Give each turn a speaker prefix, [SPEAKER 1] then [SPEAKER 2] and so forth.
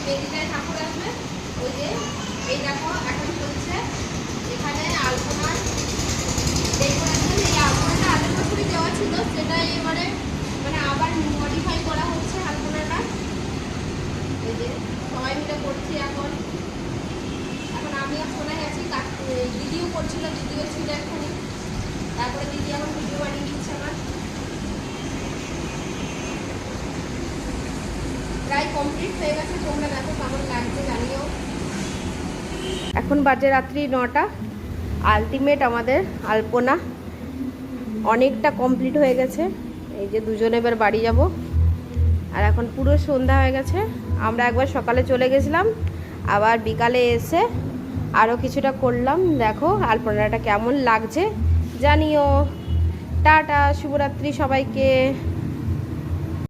[SPEAKER 1] বেদিটায় ঠাকুর আসবে। ওই যে এই দেখো এখন চলছে এখানে আলপনার ডেকোরেশন। এই আলপনাটা আগের বছরই দেওয়া ছিল, সেটা এবারে মানে আবার মডিফাই করা হচ্ছে আলপনাটা। এই যে সবাই মিলে করছি এখন। এখন আমি আর শোনা গেছি, দিদিও করছিল, দিদিও ছিল এখানে। তারপরে দিদি এখন ভিডিও বানিয়ে দিচ্ছে আমার। প্রায় কমপ্লিট হয়ে গেছে, তোমরা দেখো কেমন লাগছে জানিও। এখন বাজে রাত্রি 9টা। আলটিমেট আমাদের আলপনা অনেকটা কমপ্লিট হয়ে গেছে। এই যে দুজনে এবার বাড়ি যাব। আর এখন পুরো সন্ধ্যা হয়ে গেছে। আমরা একবার সকালে চলে গেছিলাম, আবার বিকালে এসে আরও কিছুটা করলাম। দেখো আলপনাটা কেমন লাগছে জানিও। টাটা, শুভরাত্রি সবাইকে।